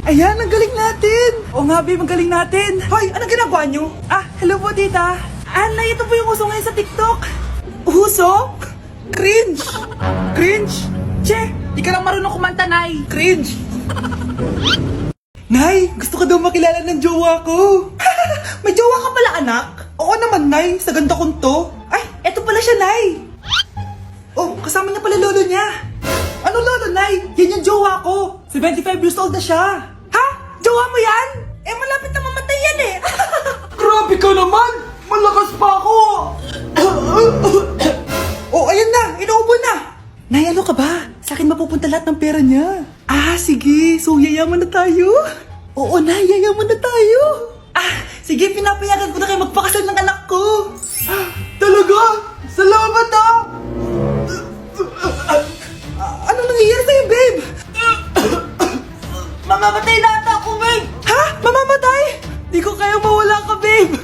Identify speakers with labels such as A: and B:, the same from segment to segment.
A: Ayan, ang galing natin! Oo nga, babe, ang galing natin! Hoy, anong ginagawa nyo? Hello po, tita! Nay, ito po yung uso ngayon sa TikTok! Uso? Cringe! Cringe? Che, di ka lang marunong kumanta, Nay! Cringe! Nay, gusto ko daw makilala ng jowa ko! May jowa ka pala, anak? Oo naman, Nay, sa ganda kong to! Ay, eto pala siya, Nay! Oh, kasama niya pala lolo niya! Ano lolo, Nay? Yan yung jowa ko! 75 years old na siya! Ha? Jowa mo yan? Eh, malapit na mamatay yan eh! Grabe ka naman! Malakas pa ako! Oh, ayan na! Inuubo na! Nay, ano ka ba? Sa akin mapupunta lahat ng pera niya. Sige. So, yayaman na tayo? Oo, Nay, yayaman na tayo. Sige, pinapayagan ko na kayo magpakasal ng anak ko. Talaga? Salamat Ano nangyayari sa'yo, babe? Mamamatay na ata ako, babe! Ha? Mamamatay? Di ko kaya mawala ka, babe!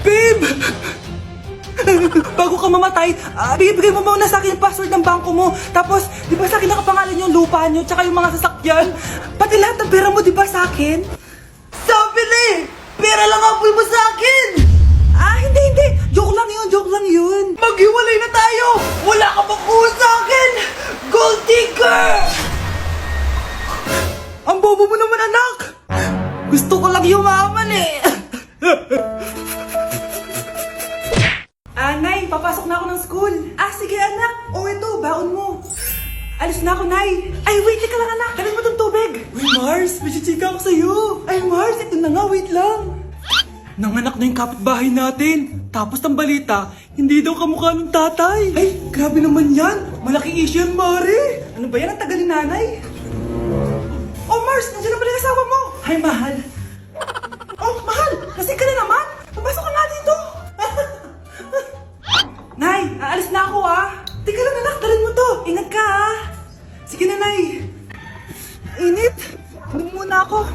A: Babe! Bago ka mamatay, bigay mo muna sa akin yung password ng bangko mo. Tapos, di ba sa akin nakapangalan yung lupa nyo, tsaka yung mga sasakyan? Pati lahat ng pera mo, di ba sa akin? Sabi na eh! Pera lang ang apoy mo sa akin! Hindi. Joke lang yun. Maghiwalay na tayo! Wala ka makuha sa akin! Gold digger! Ang bobo mo naman, anak! Gusto ko lang yumaman eh! Nay, papasok na ako ng school. Sige, anak. Ito, baon mo. Alis na ako, Nay. Wait, ka lang, anak. Dalhin mo tong tubig. Uy, Mars, may chichika ako sa'yo. Mars, ito na nga, wait lang. Nanganak na yung kapitbahay natin. Tapos ng balita, hindi daw kamukha ng tatay. Grabe naman yan. Malaking issue yan, Mari. Ano ba yan? Ang tagal ni nanay. Oh, Mars, nandiyan na pala yung asawa mo. Hi, mahal. Oh, mahal, lasing ka na naman. Papasok ka nga dito. Nay, aalis na ako Teka lang, anak, dalhin mo to. Ingat ka Sige na, Nay. Init. Inom muna ako.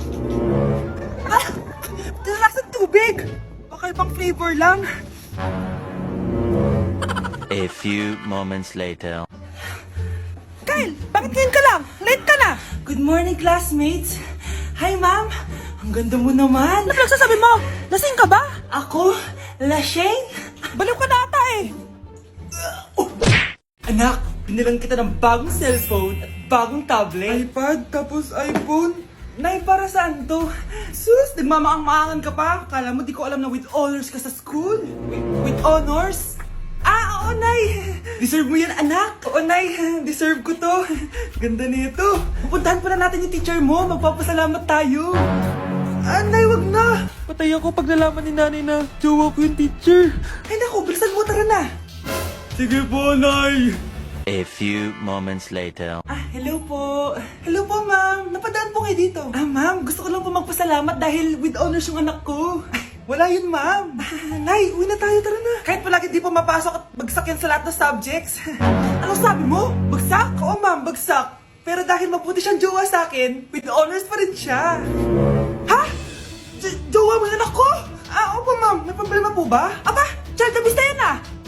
A: Lasang tubig. Baka ibang flavor lang.
B: A few moments later.
A: Kyle, bakit ngayon ka lang? Late ka na. Good morning, classmates. Hi, ma'am. Ang ganda mo naman. Ano pinagsasabi mo? Lasing ka ba? Ako? Lasing? Baliw ka na ata Anak, binilang kita ng bagong cellphone at bagong tablet. iPad, tapos iPhone. Nay, para saan to? Sus, nagmamaang-maangan ka pa? Kala mo di ko alam na with honors ka sa school? With honors? Oo, Nay. Deserve mo yan, anak. Oo, Nay. Deserve ko to. Ganda nito. Pupuntahan pa na natin yung teacher mo. Magpapasalamat tayo. Nay, wag na. Patay ako pag nalaman ni nanay na jowa ko yung teacher. Naku, bilisan mo, tara na. Sige po, Nay.
B: A few moments later.
A: Hello po. Hello po, ma'am. Napadaan po kayo dito. Ma'am, gusto ko lang po magpasalamat dahil with honors yung anak ko. Wala yun, ma'am. Nay, uwi na tayo, tara na. Kahit palagi di po mapasok at bagsak yan sa lahat ng subjects. Anong sabi mo? Bagsak? Oo, ma'am, bagsak. Pero dahil mabuti siyang jowa sa akin, with honors pa rin siya. Ha? Jowa mo yung anak ko? Opo, ma'am. May problema po ba? Child abuse na yan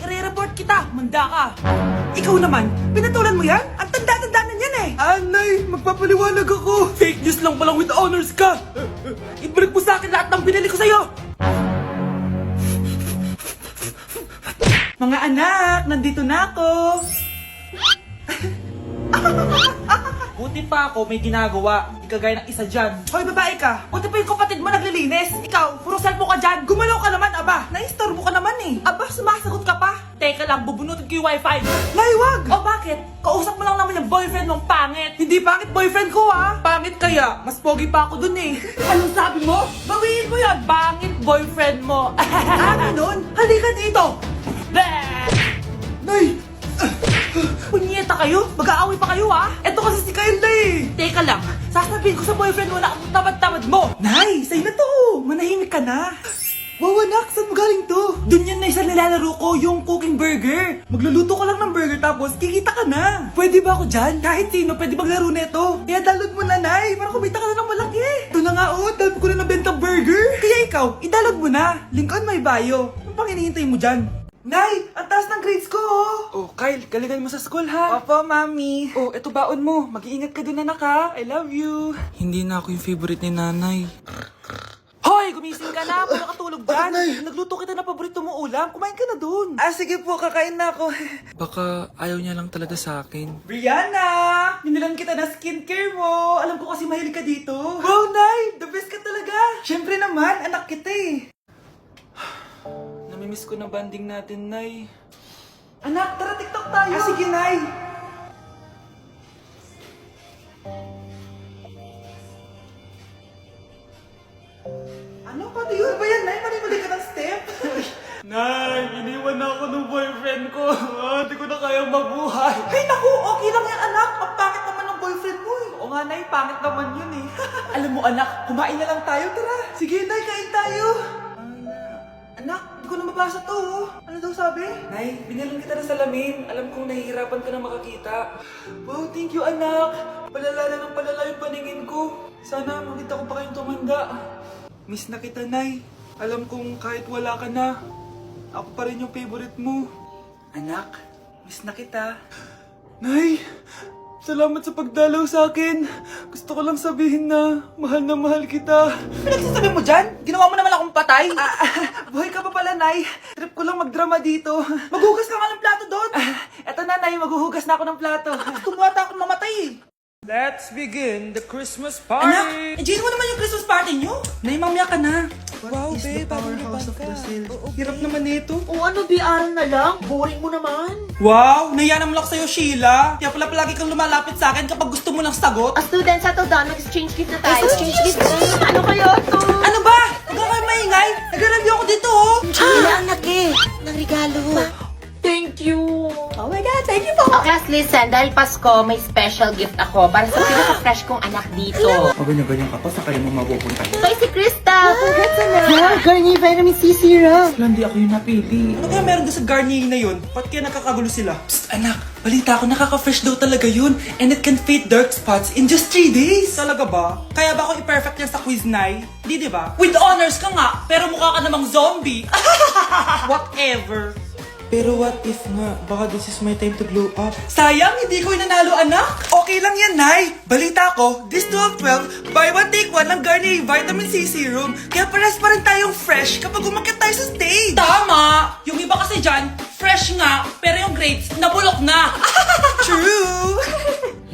A: I-report kita. Manda ka. Ikaw naman, pinatulan mo yan? Ang tanda-tanda na yan Nay, magpapaliwanag ako. Fake news lang palang with honors ka. Ibalik mo sa akin lahat ng binili ko sa'yo. Mga anak, nandito na ako. Buti pa ako may ginagawa. Di kagaya ng isa dyan. Hoy, babae ka. Buti pa yung kapatid mo naglilinis. Ikaw, puro cellphone ka dyan. Gumalaw ka naman, Naistorbo ka naman sumasagot ka pa. Teka lang, bubunutin ko yung wifi. Nay, wag! Bakit? Kausap mo lang naman yung boyfriend mong pangit. Hindi pangit boyfriend ko, Pangit kaya. Mas pogi pa ako dun Anong sabi mo? Bawiin mo yan. Pangit boyfriend mo. Ganun? Halika dito. Nay! Punyeta kayo? Mag-aaway pa kayo Eto kasi si Kyle Teka lang, sasabihin ko sa boyfriend mo na ang tamad-tamad mo. Nay, sa'yo na to. Manahimik ka na. Wow, anak, saan mo galing to? Dun yan na isa nilalaro ko, yung cooking burger. Magluluto ka lang ng burger tapos kikita ka na. Pwede ba ako dyan? Kahit sino, pwede maglaro nito. Kaya download mo na, Nay, para kumita ka na ng malaki. Ito na nga dami ko na nabenta burger. Kaya ikaw, i-download mo na. Link on my bio. Ano pang hinihintay mo dyan? Nay, ang taas ng grades ko, oh! Oh, Kyle, galingan mo sa school, ha? Opo, Mami. Oh, eto baon mo. Mag-iingat ka dun, anak, ha? I love you. Hindi na ako yung favorite ni Nanay. Hoy, gumising ka na. Puro katulog dyan. Nagluto kita na paborito mo ulam. Kumain ka na dun. Ah, sige po. Kakain na ako. Baka ayaw niya lang talaga sa akin. Brianna! Binilan kita na skincare mo. Alam ko kasi mahilig ka dito. Wow, Nay! The best ka talaga. Siyempre naman, anak kita eh. Namimiss ko na banding natin, Nay. Anak, tara TikTok tayo. Ah, sige, Nay. Ano? Paano yun ba yan, Nay? Mali-mali ka ng step? Nay, iniwan na ako ng boyfriend ko. Hindi ko na kayang mabuhay. Ay, naku! Okay lang yan, anak. Ang pangit naman ng boyfriend mo eh. Oo nga, Nay. Pangit naman yun eh. Alam mo, anak, kumain na lang tayo. Tara. Sige, Nay. Kain tayo. Anak, hindi ko na mabasa to. Oh. Ano daw sabi? Nay, binilan kita ng salamin. Alam kong nahihirapan ka na makakita. Wow, thank you, anak. Palala na ng palala yung paningin ko. Sana makita ko pa kayong tumanda. Miss na kita, Nay. Alam kong kahit wala ka na, ako pa rin yung favorite mo. Anak, miss na kita. Nay, salamat sa pagdalaw sa akin. Gusto ko lang sabihin na mahal kita. Pinagsasabi mo dyan? Ginawa mo naman akong patay? Buhay ka pa pala, Nay. Trip ko lang magdrama dito. Maghugas ka nga ng plato doon. Eto na, Nay. Maghuhugas na ako ng plato. Gusto mo ata akong mamatay. Let's begin the Christmas party! Anak, enjoy mo naman yung Christmas party nyo? Nay, mamaya ka na. Wow, babe, powerhouse of Brazil. Hirap naman nito.
C: O ano, BR na lang? Boring mo naman.
A: Wow, nahiya naman ako sa'yo, Sheila. Kaya pala palagi kang lumalapit sa akin kapag gusto mo ng sagot.
C: A student, settle down. Mag-exchange gift na tayo. Exchange gift na. Ano kayo to?
A: Ano ba? Huwag ka kayo maingay. Nag-review ako dito, oh.
C: Sheila, anak eh. Ng regalo. Thank you. Oh my God, thank you po. Okay, listen. Dahil Pasko, may special gift ako para sa pinaka-fresh kong anak dito.
A: O ganyan-ganyan ka pa, sa kayo mo mapupunta.
C: Ito ay si Krista. Congrats na. Yeah, Garnier Vitamin C Serum.
A: Wala, hindi ako yung napili. Ano kaya meron doon sa Garnier na yun? Ba't kaya nakakagulo sila? Psst, anak. Balita ko, nakaka-fresh daw talaga yun. And it can fade dark spots in just 3 days. Talaga ba? Kaya ba ako i-perfect yan sa quiz, Nay? Di ba? With honors ka nga, pero mukha ka namang zombie. Whatever. Pero what if nga, baka this is my time to glow up. Sayang, hindi ko inanalo, anak. Okay lang yan, Nay. Balita ko, this 12-12, buy one take one ng Garnier Vitamin C Serum. Kaya pares pa rin tayong fresh kapag umakyat tayo sa stage. Tama! Yung iba kasi dyan, fresh nga, pero yung grades, nabulok na. True!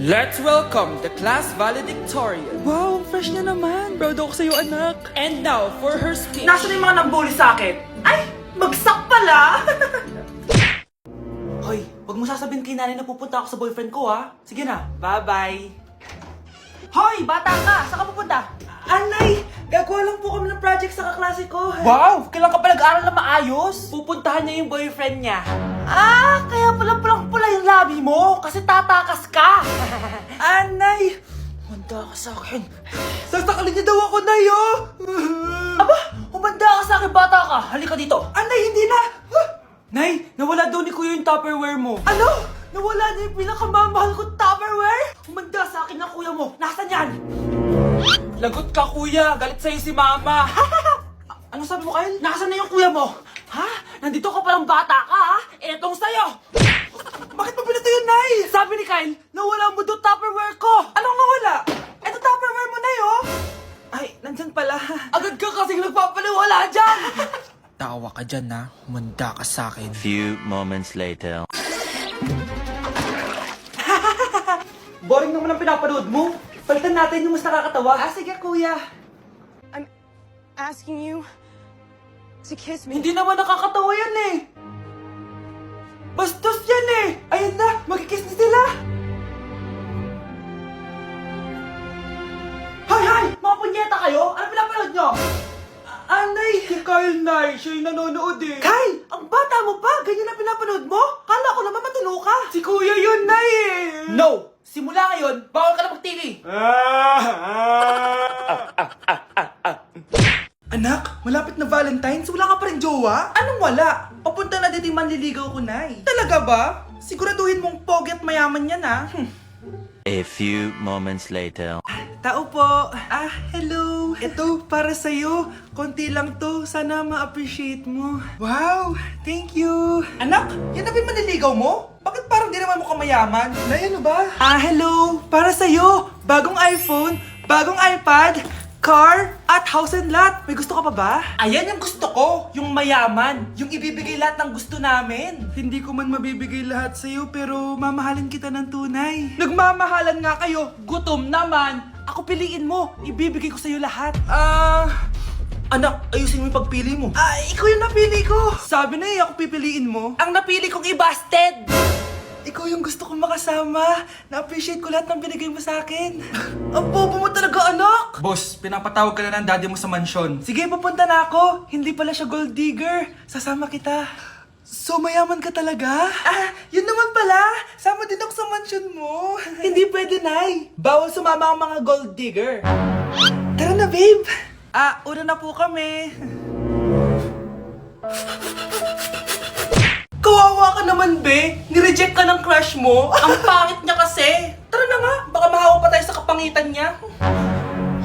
A: Let's welcome the class valedictorian. Wow, fresh na naman. Proud ako sa'yo, anak. And now, for her speech. Nasaan yung mga nambuli sa akin? Ay, bagsak pala! Hoy, wag mo sasabihin kay nanay na pupunta ako sa boyfriend ko, ha? Sige na, bye-bye. Hoy, bata ka! Saan ka pupunta? Anay, gagawa lang po kami ng project sa kaklase ko. Wow! Kailan ka pa nag-aaral na maayos? Pupuntahan niya yung boyfriend niya. Ah, kaya pala pulang-pula yung labi mo kasi tatakas ka. Anay, humanda ka sa akin. Sasakalin niya daw ako, Nay, oh! Aba, humanda ka sa akin, bata ka. Halika dito. Anay, hindi na. Nay, nawala daw ni Kuya yung Tupperware mo. Ano? Nawala na yung pinakamamahal kong Tupperware? Humanda sa akin ng kuya mo. Nasaan yan? Lagot ka, Kuya. Galit sa'yo si Mama. Ano sabi mo, Kyle? Nasaan na yung kuya mo? Ha? Nandito ka palang bata ka, ha? Etong sa'yo. Bakit mo pinito yun, Nay? Sabi ni Kyle, nawala mo doon Tupperware ko. Anong nawala? Eto Tupperware mo, Nay, oh. Ay, nandyan pala. Agad ka kasing nagpapaliwala dyan.
D: Tawa ka dyan, ha? Humanda ka sa akin.
B: Few moments later.
A: Boring naman ang pinapanood mo. Palitan natin yung mas nakakatawa. Ah, sige, Kuya.
E: I'm asking you to kiss me.
A: Hindi naman nakakatawa yan eh. Bastos yan eh. Ayan na, magkikiss na sila. Hay! Mga punyeta kayo? Ano pinapanood nyo? Anay! Si Kyle, Nay. Siya yung nanonood eh. Kyle! Ang bata mo pa! Ganyan na pinapanood mo? Kala ko naman matino ka. Si Kuya yun, Nay eh. No! Simula ngayon, bawal ka na mag-TV. Anak, malapit na Valentine's, wala ka pa rin jowa? Anong wala? Papunta na din yung manliligaw ko, Nay. Talaga ba? Siguraduhin mong pogi at mayaman yan, ha?
B: A few moments later.
A: Tao po. Hello. Ito, para sa'yo. Konti lang to. Sana ma-appreciate mo. Wow, thank you. Anak, yan na ba yung maniligaw mo? Bakit parang di naman mo kamayaman? Nay, ano ba? Hello. Para sa'yo. Bagong iPhone, bagong iPad, car, at house and lot. May gusto ka pa ba? Ayan yung gusto ko. Yung mayaman. Yung ibibigay lahat ng gusto namin. Hindi ko man mabibigay lahat sa'yo, pero mamahalin kita ng tunay. Nagmamahalan nga kayo. Gutom naman. Ako piliin mo. Ibibigay ko sa'yo lahat. Anak, ayusin mo yung pagpili mo. Ikaw yung napili ko. Sabi na ako pipiliin mo. Ang napili kong i-busted. Ikaw yung gusto kong makasama. Na-appreciate ko lahat ng binigay mo sa akin. Ang bobo mo talaga, anak! Boss, pinapatawag ka na ng daddy mo sa mansyon. Sige, papunta na ako. Hindi pala siya gold digger. Sasama kita. So, mayaman ka talaga? Yun naman pala. Sama din ako sa mansyon mo. Hindi pwede, Nay. Bawal sumama ang mga gold digger. Tara na, babe. Una na po kami. Kawawa ka naman, be. Nireject ka ng crush mo. Ang pangit niya kasi. Tara na nga, baka mahawa pa tayo sa kapangitan niya.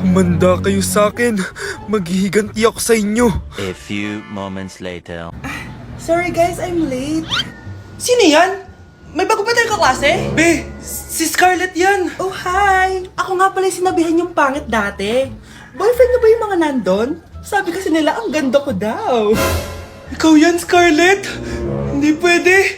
D: Humanda kayo sa akin. Maghihiganti ako sa inyo.
B: A few moments later.
A: Sorry guys, I'm late. Sino yan? May bago ba tayong kaklase? Be, si Scarlett yan. Oh, hi. Ako nga pala yung sinabihan yung pangit dati. Boyfriend niyo ba yung mga nandun? Sabi kasi nila, ang ganda ko daw. Ikaw yan, Scarlett? Hindi pwede.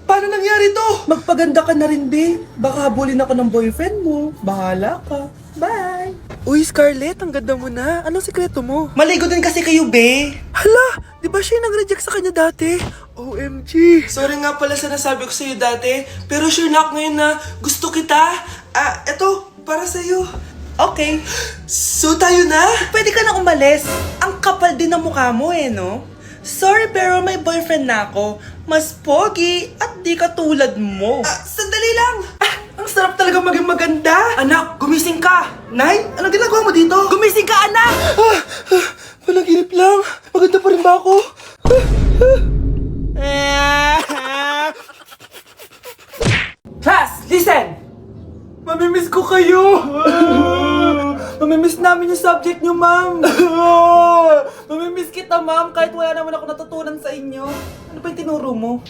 A: Paano nangyari to? Magpaganda ka na rin, be. Baka habulin ako ng boyfriend mo. Bahala ka. Bye. Uy, Scarlett, ang ganda mo na. Anong sikreto mo? Maligo din kasi kayo, be. Hala, di ba siya yung nag-reject sa kanya dati? OMG. Sorry nga pala sa nasabi ko sa'yo dati. Pero sure na ako ngayon na gusto kita. Eto, para sa'yo. Okay. So tayo na? Pwede ka na umalis. Ang kapal din ng mukha mo no? Sorry pero may boyfriend na ako. Mas pogi at di katulad mo. Sandali lang. Ang sarap talaga maging maganda. Anak, gumising ka. Nay, anong ginagawa mo dito? Gumising ka, anak! Panaginip lang. Maganda pa rin ba ako? Class, listen! Mamimiss ko kayo! Mamimiss namin yung subject nyo, ma'am! Mamimiss kita, ma'am, kahit wala naman ako natutunan sa inyo. Ano ba yung tinuro mo?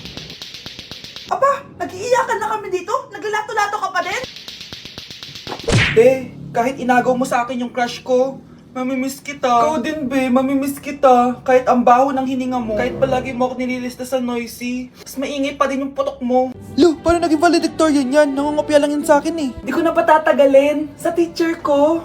A: Aba, nag-iiyakan na kami dito? Naglalato-lato ka pa din? Be, kahit inagaw mo sa akin yung crush ko, mamimiss kita. Ikaw din, be, mamimiss kita. Kahit ang baho ng hininga mo, kahit palagi mo ako nililista sa noisy, mas maingay pa din yung putok mo. Lu, paano naging valedictorian yan? Nangungopia lang yun sa akin eh. Di ko na patatagalin. Sa teacher ko,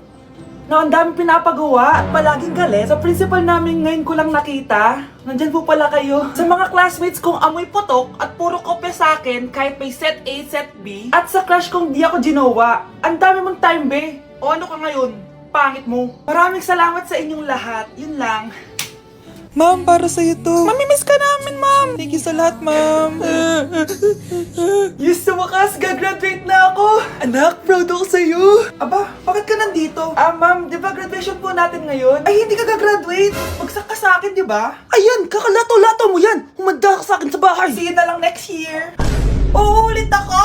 A: na ang dami pinapagawa at palaging galit. Sa principal namin ngayon ko lang nakita. Nandyan po pala kayo. Sa mga classmates kong amoy putok at puro kopya sa akin kahit may set A, set B. At sa crush kong di ako ginawa. Ang dami mong time, be. O ano ka ngayon? Pangit mo. Maraming salamat sa inyong lahat. Yun lang. Ma'am, para sa'yo to. Mamimiss ka namin, ma'am. Thank you sa lahat, ma'am. Yes, sa wakas, gagraduate na ako. Anak, proud ako sa'yo. Aba, bakit ka nandito? Ma'am, di ba graduation po natin ngayon? Ay, hindi ka gagraduate. Magsak ka sa akin, di ba? Ayan, kakalato-lato mo yan. Humanda ka sa akin sa bahay. See you na lang next year. Uulit ako.